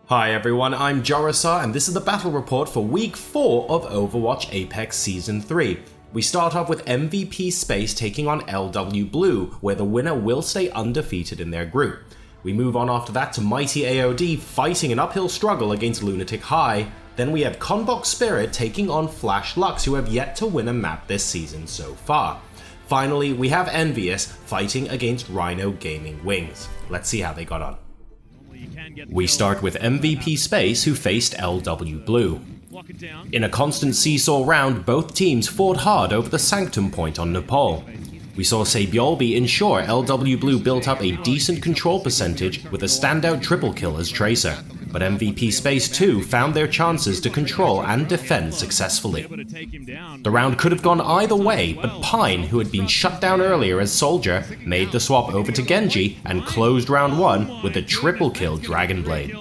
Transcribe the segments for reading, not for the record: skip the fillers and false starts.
Hi everyone, I'm Jorasar and this is the battle report for week 4 of Overwatch APEX Season 3. We start off with MVP Space taking on LW Blue, where the winner will stay undefeated in their group. We move on after that to Mighty AOD fighting an uphill struggle against Lunatic-Hai. Then we have Conbox Spirit taking on Flash Lux, who have yet to win a map this season so far. Finally, we have EnVyUs fighting against Rhino Gaming Wings. Let's see how they got on. We start with MVP Space, who faced LW Blue. In a constant seesaw round, both teams fought hard over the Sanctum point on Nepal. We saw Sabiolbi ensure LW Blue built up a decent control percentage with a standout triple kill as Tracer, but MVP Space too found their chances to control and defend successfully. The round could have gone either way, but Pine, who had been shut down earlier as Soldier, made the swap over to Genji and closed round 1 with a triple kill Dragon Blade.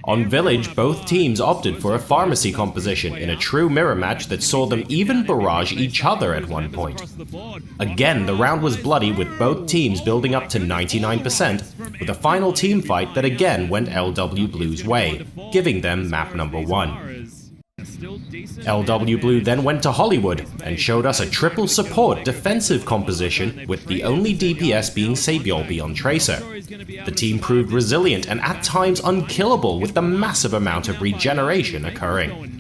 On Village, both teams opted for a pharmacy composition in a true mirror match that saw them even barrage each other at one point. Again, the round was bloody with both teams building up to 99%, with a final team fight that again went LW Blue's way, giving them map number 1. LW Blue then went to Hollywood and showed us a triple support defensive composition with the only DPS being Sabiolbi on Tracer. The team proved resilient and at times unkillable with the massive amount of regeneration occurring.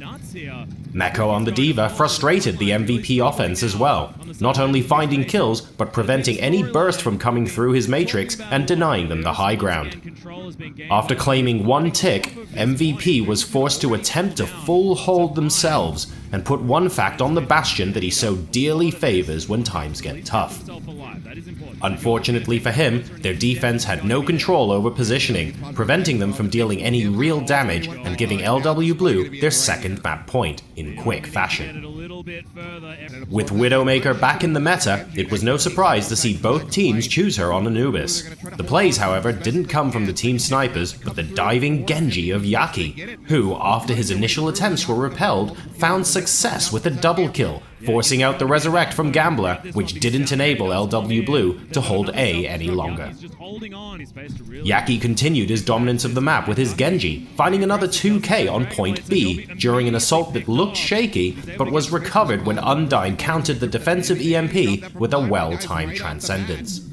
Meko on the D.Va frustrated the MVP offense as well, not only finding kills but preventing any burst from coming through his matrix and denying them the high ground. After claiming 1 tick, MVP was forced to attempt to full hold themselves and put 1 fact on the Bastion that he so dearly favors when times get tough. Unfortunately for him, their defense had no control over positioning, preventing them from dealing any real damage and giving LW Blue their second map point in quick fashion. With Widowmaker back in the meta, it was no surprise to see both teams choose her on Anubis. The plays, however, didn't come from the team snipers, but the diving Genji of Yaki, who, after his initial attempts were repelled, found success with a double kill, forcing out the Resurrect from Gambler, which didn't enable LW Blue to hold A any longer. Yaki continued his dominance of the map with his Genji, finding another 2k on point B during an assault that looked shaky but was recovered when Undyne countered the defensive EMP with a well-timed Transcendence.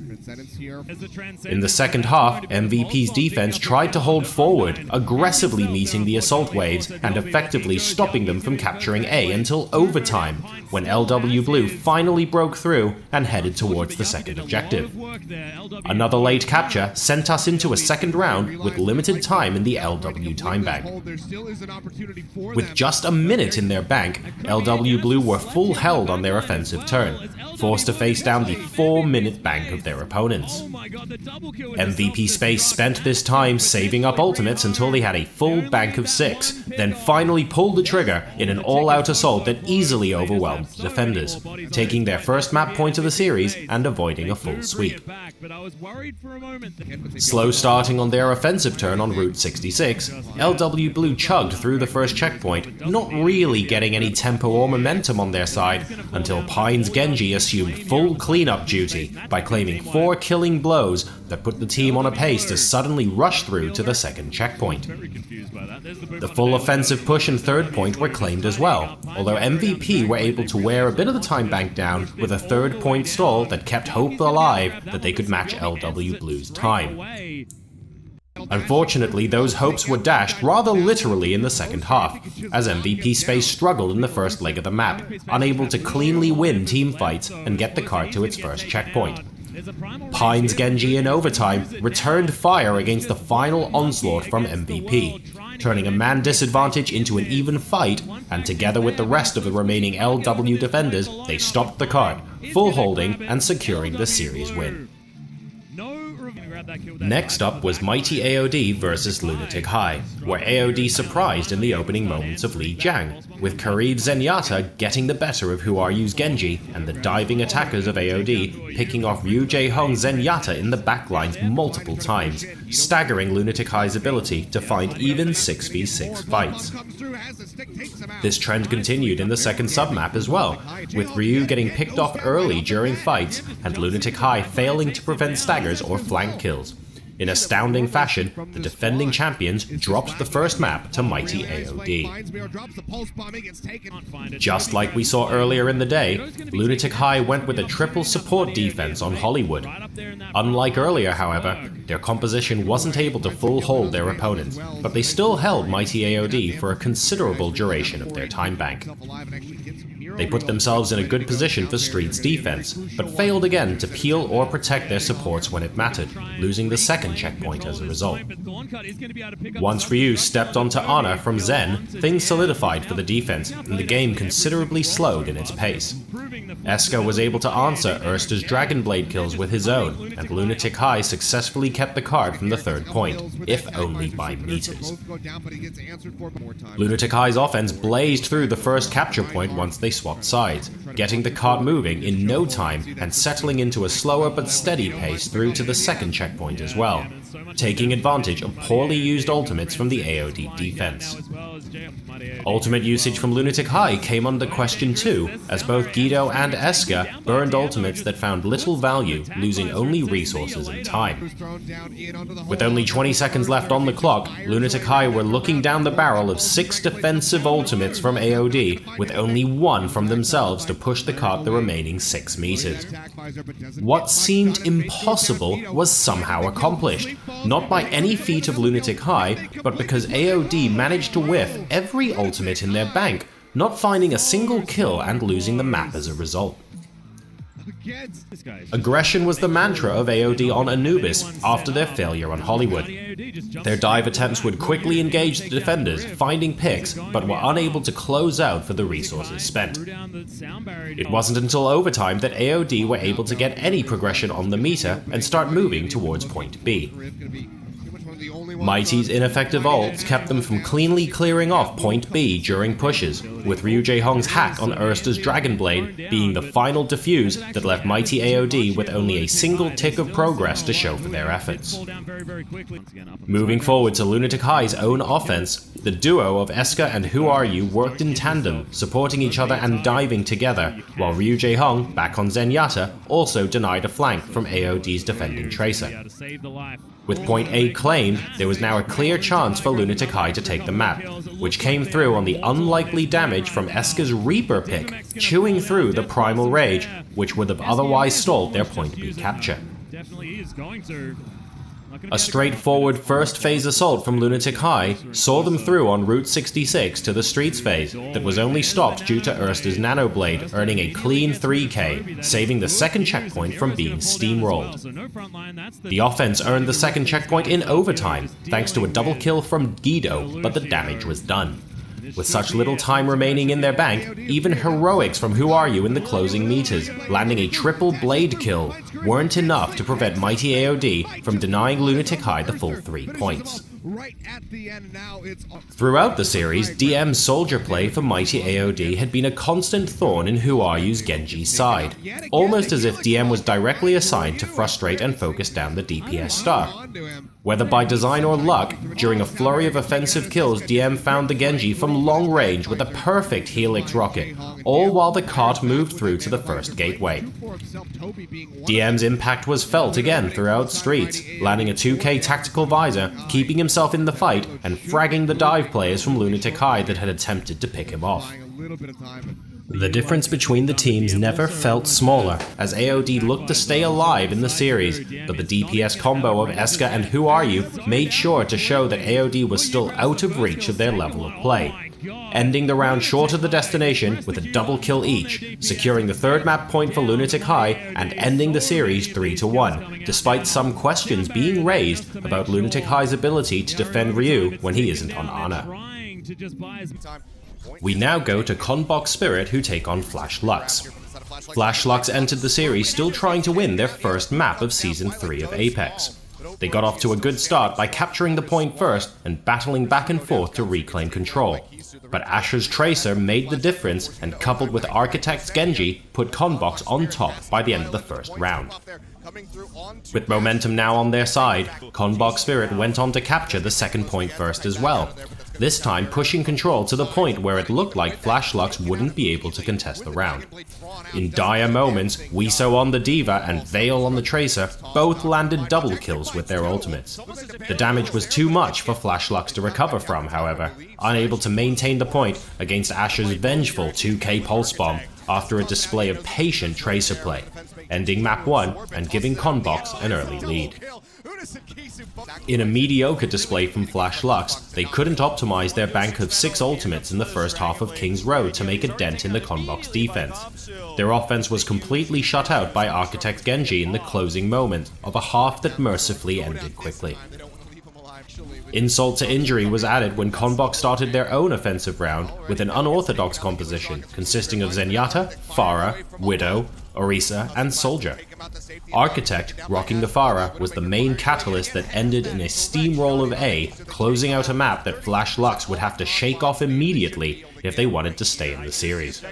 In the second half, MVP's defense tried to hold forward, aggressively meeting the assault waves and effectively stopping them from capturing A until overtime, when LW Blue finally broke through and headed towards the second objective. Another late capture sent us into a second round with limited time in the LW time bank. With just a minute in their bank, LW Blue were full held on their offensive turn, forced to face down the 4-minute bank of their opponents. MVP Space spent this time saving up ultimates until they had a full bank of 6, then finally pulled the trigger in an all-out assault that easily overwhelmed the defenders, taking their first map point of the series and avoiding a full sweep. Slow starting on their offensive turn on Route 66, LW Blue chugged through the first checkpoint, not really getting any tempo or momentum on their side, until Pine's Genji assumed full cleanup duty by claiming 4 killing blows that put the team on a pace to suddenly rush through to the second checkpoint. The full offensive push and third point were claimed as well, although MVP were able to wear a bit of the time bank down with a third point stall that kept hope alive that they could match LW Blue's time. Unfortunately, those hopes were dashed rather literally in the second half, as MVP Space struggled in the first leg of the map, unable to cleanly win team fights and get the cart to its first checkpoint. Pine's Genji in overtime returned fire against the final onslaught from MVP, turning a man disadvantage into an even fight, and together with the rest of the remaining LW defenders, they stopped the cart, full holding and securing the series win. Next up was Mighty AOD versus Lunatic-Hai, where AOD surprised in the opening moments of Li Jiang, with Kareed Zenyatta getting the better of EnVyUs Genji and the diving attackers of AOD picking off Ryu Jae-Hong Zenyatta in the backlines multiple times, staggering Lunatic-Hai's ability to find even 6v6 fights. This trend continued in the second submap as well, with Ryu getting picked off early during fights and Lunatic-Hai failing to prevent staggers or flank kills. In astounding fashion, the defending champions dropped the first map to mighty AOD. Just like we saw earlier in the day, Lunatic-Hai went with a triple support defense on Hollywood. Unlike earlier, however, their composition wasn't able to full hold their opponents, but they still held mighty AOD for a considerable duration of their time bank. They put themselves in a good position for Street's defense, but failed again to peel or protect their supports when it mattered, losing the second checkpoint as a result. Once Ryu stepped onto Ana from Zen, things solidified for the defense, and the game considerably slowed in its pace. Eska was able to answer Ersta's Dragon Blade kills with his own, and Lunatic-Hai successfully kept the card from the third point, if only by meters. Lunatic-Hai's offense blazed through the first capture point once they swapped sides, getting the cart moving in no time and settling into a slower but steady pace through to the second checkpoint as well, taking advantage of poorly used ultimates from the AOD defense. Ultimate usage from Lunatic-Hai came under question too, as both Guido and Eska burned ultimates that found little value, losing only resources and time. With only 20 seconds left on the clock, Lunatic-Hai were looking down the barrel of 6 defensive ultimates from AOD, with only one from themselves to push the cart the remaining 6 meters. What seemed impossible was somehow accomplished, not by any feat of Lunatic-Hai, but because AOD managed to whiff every ultimate in their bank, not finding a single kill and losing the map as a result. Aggression was the mantra of AOD on Anubis after their failure on Hollywood. Their dive attempts would quickly engage the defenders, finding picks, but were unable to close out for the resources spent. It wasn't until overtime that AOD were able to get any progression on the meter and start moving towards point B. Mighty's ineffective ults kept them from cleanly clearing off point B during pushes, with Ryu Jae-hong's hack on Ersta's Dragon Blade being the final defuse that left mighty AOD with only a single tick of progress to show for their efforts. Moving forward to Lunatic-Hai's own offense, the duo of Eska and EnVyUs worked in tandem, supporting each other and diving together, while Ryu Jae-hong, back on Zenyatta, also denied a flank from AOD's defending Tracer. With point A claimed, there was now a clear chance for Lunatic-Hai to take the map, which came through on the unlikely damage from Eska's Reaper pick, chewing through the Primal Rage, which would have otherwise stalled their point B capture. A straightforward first phase assault from Lunatic-Hai saw them through on Route 66 to the Streets phase that was only stopped due to Ersta's Nanoblade earning a clean 3k, saving the second checkpoint from being steamrolled. The offense earned the second checkpoint in overtime thanks to a double kill from Guido, but the damage was done. With such little time remaining in their bank, even heroics from EnVyUs in the closing meters, landing a triple blade kill, weren't enough to prevent mighty AOD from denying Lunatic-Hai the full 3 points. Throughout the series, DM's soldier play for mighty AOD had been a constant thorn in EnVyUs Genji's side, almost as if DM was directly assigned to frustrate and focus down the DPS star. Whether by design or luck, during a flurry of offensive kills, DM found the Genji from long range with a perfect Helix rocket, all while the cart moved through to the first gateway. DM's impact was felt again throughout Streets, landing a 2k tactical visor, keeping himself in the fight, and fragging the dive players from Lunatic-Hai that had attempted to pick him off. The difference between the teams never felt smaller, as AOD looked to stay alive in the series, but the DPS combo of Eska and EnVyUs made sure to show that AOD was still out of reach of their level of play, ending the round short of the destination with a double kill each, securing the third map point for Lunatic-Hai and ending the series 3-1, despite some questions being raised about Lunatic-Hai's ability to defend Ryu when he isn't on Ana. We now go to Conbox Spirit, who take on Flash Lux. Flash Lux entered the series still trying to win their first map of Season 3 of Apex. They got off to a good start by capturing the point first and battling back and forth to reclaim control. But Asher's Tracer made the difference, and coupled with Architect's Genji, put Conbox on top by the end of the first round. With momentum now on their side, Conbox Spirit went on to capture the second point first as well. this time pushing control to the point where it looked like FlashLux wouldn't be able to contest the round. In dire moments, Wiso on the Diva and Veil on the Tracer both landed double kills with their ultimates. The damage was too much for FlashLux to recover from, however, unable to maintain the point against Asher's vengeful 2k Pulse Bomb after a display of patient Tracer play, ending map 1 and giving Conbox an early lead. In a mediocre display from FlashLux, they couldn't optimize their bank of 6 ultimates in the first half of King's Road to make a dent in the Conbox defense. Their offense was completely shut out by Architect Genji in the closing moment of a half that mercifully ended quickly. Insult to injury was added when Conbox started their own offensive round with an unorthodox composition consisting of Zenyatta, Pharah, Widow, Orisa, and Soldier. Architect, rocking the Pharah, was the main catalyst that ended in a steamroll of A, closing out a map that FlashLux would have to shake off immediately if they wanted to stay in the series.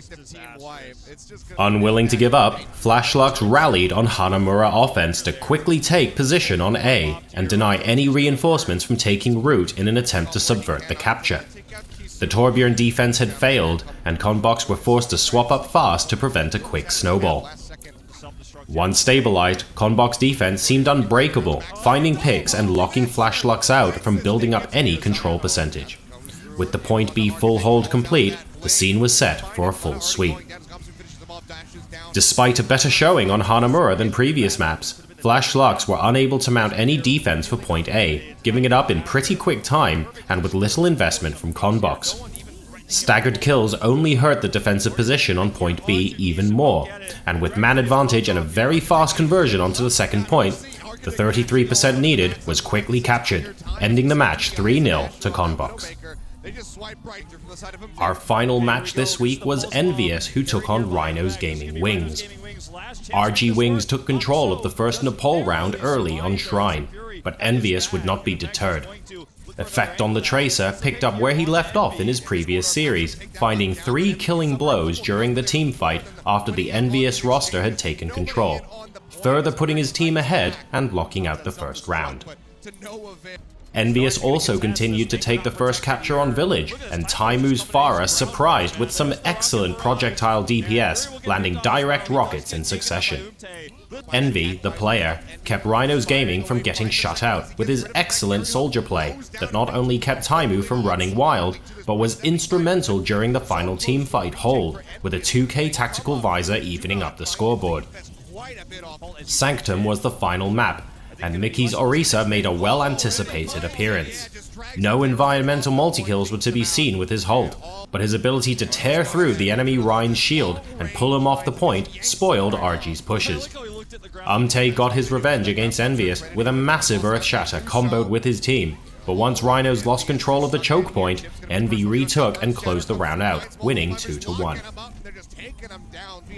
Unwilling to give up, FlashLux rallied on Hanamura offense to quickly take position on A and deny any reinforcements from taking root in an attempt to subvert the capture. The Torbjorn defense had failed, and Conbox were forced to swap up fast to prevent a quick snowball. Once stabilized, Conbox defense seemed unbreakable, finding picks and locking FlashLux out from building up any control percentage. With the point B full hold complete, the scene was set for a full sweep. Despite a better showing on Hanamura than previous maps, FlashLux were unable to mount any defense for point A, giving it up in pretty quick time and with little investment from Conbox. Staggered kills only hurt the defensive position on point B even more, and with man advantage and a very fast conversion onto the second point, the 33% needed was quickly captured, ending the match 3-0 to Conbox. Our final match this week was EnVyUs, who took on Rhinos Gaming Wings. RG Wings took control of the first Nepal round early on Shrine, but EnVyUs would not be deterred. Effect on the Tracer picked up where he left off in his previous series, finding 3 killing blows during the team fight after the EnVyUs roster had taken control, further putting his team ahead and locking out the first round. EnVyUs also continued to take the first capture on Village, and Taimu's Pharah surprised with some excellent projectile DPS, landing direct rockets in succession. Envy, the player, kept Rhinos Gaming from getting shut out with his excellent soldier play that not only kept Taimu from running wild, but was instrumental during the final team fight hold, with a 2k tactical visor evening up the scoreboard. Sanctum was the final map, and Mickey's Orisa made a well-anticipated appearance. No environmental multi-kills were to be seen with his hold, but his ability to tear through the enemy Rhine's shield and pull him off the point spoiled RG's pushes. got his revenge against EnVyUs with a massive Earth Shatter comboed with his team, but once Rhinos lost control of the choke point, Envy retook and closed the round out, winning 2-1.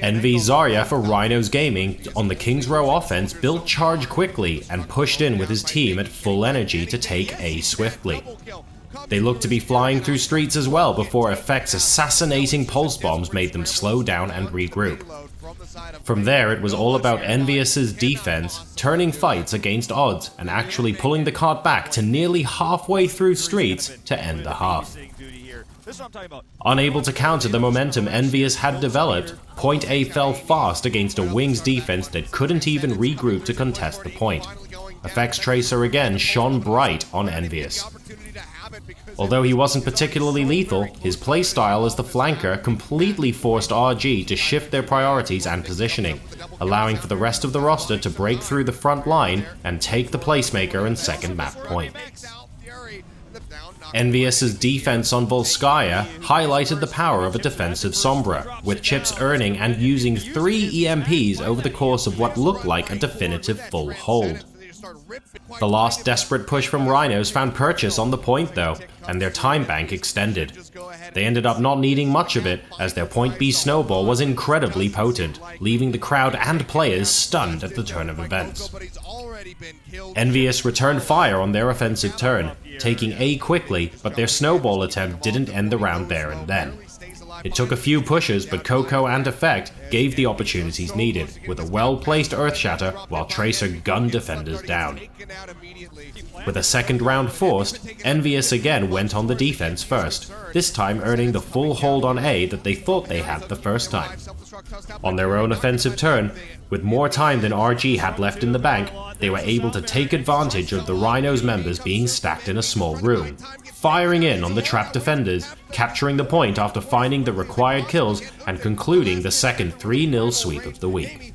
Envy Zarya for Rhinos Gaming on the King's Row offense built charge quickly and pushed in with his team at full energy to take A swiftly. They looked to be flying through streets as well before Effect's assassinating pulse bombs made them slow down and regroup. From there it was all about EnVyUs' defense, turning fights against odds and actually pulling the cart back to nearly halfway through streets to end the half. Unable to counter the momentum EnVyUs had developed, Point A fell fast against a Wings defense that couldn't even regroup to contest the point. Effects Tracer again shone bright on EnVyUs. Although he wasn't particularly lethal, his playstyle as the flanker completely forced RG to shift their priorities and positioning, allowing for the rest of the roster to break through the front line and take the placemaker and second map point. EnVyUs' defense on Volskaya highlighted the power of a defensive Sombra, with Chips earning and using 3 EMPs over the course of what looked like a definitive full hold. The last desperate push from Rhinos found purchase on the point though, and their time bank extended. They ended up not needing much of it, as their point B snowball was incredibly potent, leaving the crowd and players stunned at the turn of events. EnVyUs returned fire on their offensive turn, taking A quickly, but their snowball attempt didn't end the round there and then. It took a few pushes, but Coco and Effect gave the opportunities needed, with a well-placed Earthshatter while Tracer gunned defenders down. With a second round forced, EnVyUs again went on the defense first, this time earning the full hold on A that they thought they had the first time. On their own offensive turn, with more time than RG had left in the bank, they were able to take advantage of the Rhinos members being stacked in a small room, firing in on the trapped defenders, capturing the point after finding the required kills and concluding the second 3-0 sweep of the week.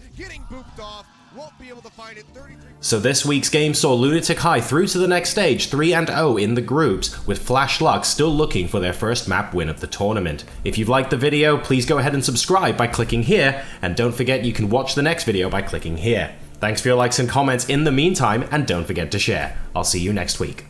So this week's game saw Lunatic-Hai through to the next stage 3-0 in the groups, with Flash Luck still looking for their first map win of the tournament. If you've liked the video, please go ahead and subscribe by clicking here, and don't forget you can watch the next video by clicking here. Thanks for your likes and comments in the meantime, and don't forget to share. I'll see you next week.